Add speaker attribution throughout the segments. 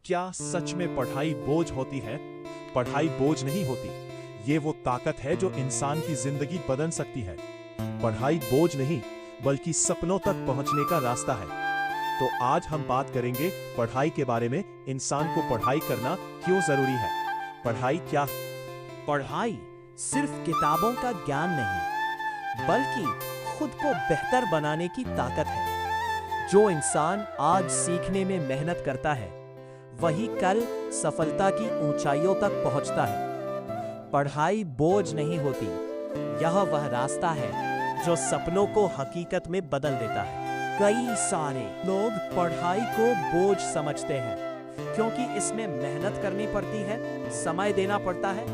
Speaker 1: क्या सच में पढ़ाई बोझ होती है? पढ़ाई बोझ नहीं होती। ये वो ताकत है जो इंसान की जिंदगी बदल सकती है। पढ़ाई बोझ नहीं, बल्कि सपनों तक पहुंचने का रास्ता है। तो आज हम बात करेंगे पढ़ाई के बारे में। इंसान को पढ़ाई करना क्यों जरूरी है? पढ़ाई क्या है?
Speaker 2: पढ़ाई सिर्फ किताबों का ज्ञान नहीं, बल्कि खुद को बेहतर बनाने की ताकत है। जो इंसान आज सीखने में मेहनत करता है, वही कल सफलता की ऊंचाइयों तक पहुंचता है। पढ़ाई बोझ नहीं होती, यह वह रास्ता है जो सपनों को हकीकत में बदल देता है। कई सारे लोग पढ़ाई को बोझ समझते हैं, क्योंकि इसमें मेहनत करनी पड़ती है, समय देना पड़ता है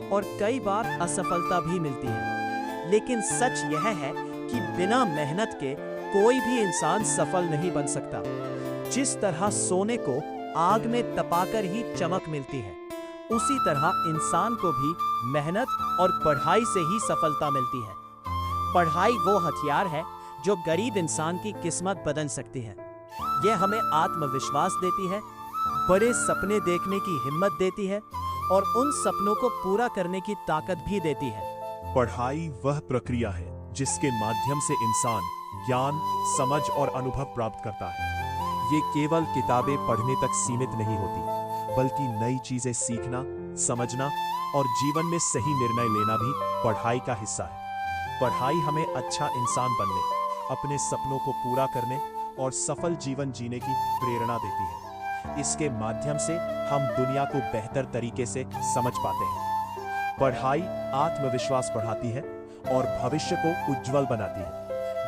Speaker 2: और कई बार असफलता भी मिलती है। लेकिन सच यह है कि बिना मेहनत के कोई भी इंसान सफल नहीं बन सकता। जिस तरह सोने को आग में तपाकर ही चमक मिलती है, उसी तरह इंसान को भी मेहनत और पढ़ाई से ही सफलता मिलती है। पढ़ाई वो हथियार है जो गरीब इंसान की किस्मत बदल सकती है। यह हमें आत्मविश्वास देती है, बड़े सपने देखने की हिम्मत देती है और उन सपनों को पूरा करने की ताकत भी देती है।
Speaker 1: पढ़ाई वह प्रक्रिया है जिसके माध्यम से इंसान ज्ञान, समझ और अनुभव प्राप्त करता है। ये केवल किताबें पढ़ने तक सीमित नहीं होती, बल्कि नई चीजें सीखना, समझना और जीवन में सही निर्णय लेना भी पढ़ाई का हिस्सा है। पढ़ाई हमें अच्छा इंसान बनने, अपने सपनों को पूरा करने और सफल जीवन जीने की प्रेरणा देती है। इसके माध्यम से हम दुनिया को बेहतर तरीके से समझ पाते हैं। पढ़ाई आत्मविश्वास बढ़ाती है और भविष्य को उज्जवल बनाती है।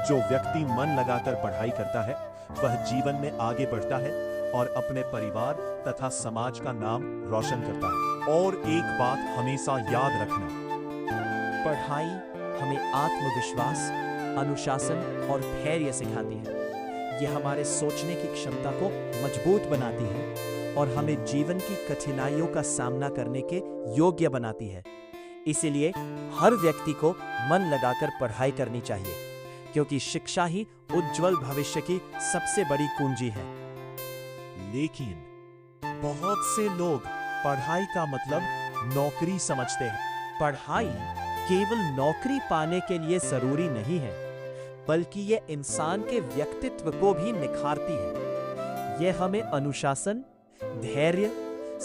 Speaker 1: जो व्यक्ति मन लगाकर पढ़ाई करता है, वह जीवन में आगे बढ़ता है और अपने परिवार तथा समाज का नाम रोशन करता है। और एक बात हमेशा याद रखना,
Speaker 2: पढ़ाई हमें आत्मविश्वास, अनुशासन और धैर्य सिखाती है। यह हमारे सोचने की क्षमता को मजबूत बनाती है और हमें जीवन की कठिनाइयों का सामना करने के योग्य बनाती है। इसीलिए हर व्यक्ति को मन लगाकर पढ़ाई करनी चाहिए, क्योंकि शिक्षा ही उज्जवल भविष्य की सबसे बड़ी कुंजी है।
Speaker 1: लेकिन बहुत से लोग पढ़ाई का मतलब नौकरी समझते हैं।
Speaker 2: पढ़ाई केवल नौकरी पाने के लिए जरूरी नहीं है, बल्कि यह इंसान के व्यक्तित्व को भी निखारती है। यह हमें अनुशासन, धैर्य,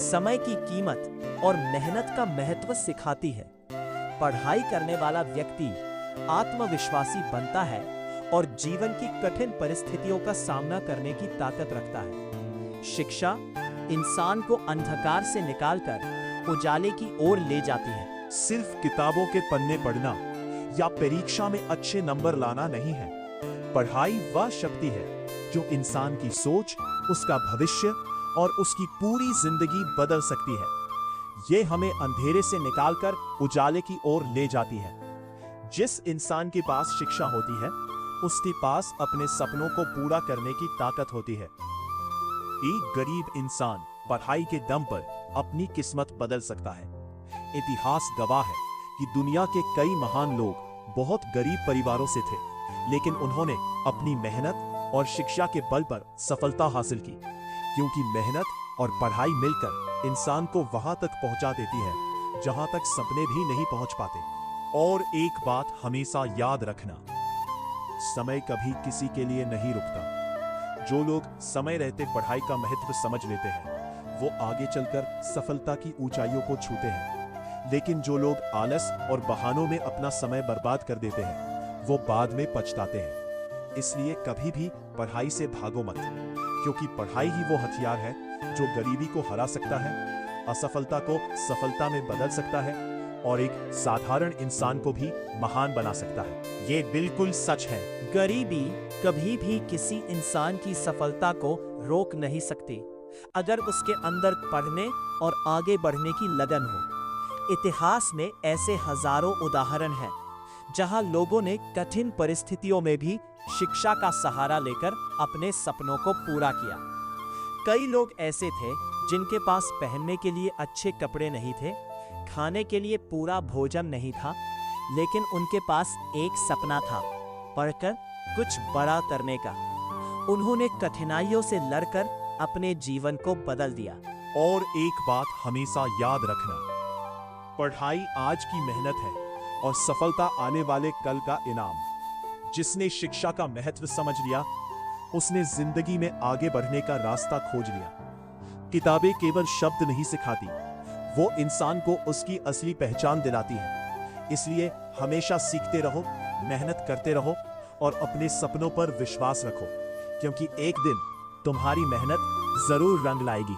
Speaker 2: समय की कीमत और मेहनत का महत्व सिखाती है। पढ़ाई करने वाला व्यक्ति आत्मविश्वासी बनता है और जीवन की कठिन परिस्थितियों का सामना करने की ताकत रखता है। शिक्षा इंसान को अंधकार से निकालकर उजाले की ओर ले जाती है।
Speaker 1: सिर्फ किताबों के पन्ने पढ़ना या परीक्षा में अच्छे नंबर लाना नहीं है। पढ़ाई वह शक्ति है जो इंसान की सोच, उसका भविष्य और उसकी पूरी जिंदगी बदल सकती है। ये हमें अंधेरे से निकालकर उजाले की ओर ले जाती है। जिस इंसान के पास शिक्षा होती है, उसके पास अपने सपनों को पूरा करने की ताकत होती है। एक गरीब इंसान पढ़ाई के दम पर अपनी किस्मत बदल सकता है। इतिहास गवाह है कि दुनिया के कई महान लोग बहुत गरीब परिवारों से थे, लेकिन उन्होंने अपनी मेहनत और शिक्षा के बल पर सफलता हासिल की। क्योंकि मेहनत और पढ़ाई मिलकर इंसान को वहां तक पहुंचा देती है जहां तक सपने भी नहीं पहुंच पाते। और एक बात हमेशा याद रखना, समय कभी किसी के लिए नहीं रुकता। जो लोग समय रहते पढ़ाई का महत्व समझ लेते हैं, वो आगे चलकर सफलता की ऊंचाइयों को छूते हैं। लेकिन जो लोग आलस और बहानों में अपना समय बर्बाद कर देते हैं, वो बाद में पछताते हैं। इसलिए कभी भी पढ़ाई से भागो मत, क्योंकि पढ़ाई ही वो हथियार है जो गरीबी को हरा सकता है, असफलता को सफलता में बदल सकता है और एक साधारण इंसान को भी महान बना सकता है। ये बिल्कुल सच है।
Speaker 2: गरीबी कभी भी किसी इंसान की सफलता को रोक नहीं सकती, अगर उसके अंदर पढ़ने और आगे बढ़ने की लगन हो। इतिहास में ऐसे हजारों उदाहरण हैं जहां लोगों ने कठिन परिस्थितियों में भी शिक्षा का सहारा लेकर अपने सपनों को पूरा किया। कई लोग ऐसे थे जिनके पास पहनने के लिए अच्छे कपड़े नहीं थे, खाने के लिए पूरा भोजन नहीं था, लेकिन उनके पास एक सपना था, पढ़कर कुछ बड़ा करने का। उन्होंने कठिनाइयों से लड़कर अपने जीवन को बदल दिया।
Speaker 1: और एक बात हमेशा याद रखना, पढ़ाई आज की मेहनत है और सफलता आने वाले कल का इनाम। जिसने शिक्षा का महत्व समझ लिया, उसने जिंदगी में आगे बढ़ने का रास्ता खोज लिया। किताबें केवल शब्द नहीं सिखाती, वो इंसान को उसकी असली पहचान दिलाती है। इसलिए हमेशा सीखते रहो, मेहनत करते रहो और अपने सपनों पर विश्वास रखो, क्योंकि एक दिन तुम्हारी मेहनत जरूर रंग लाएगी।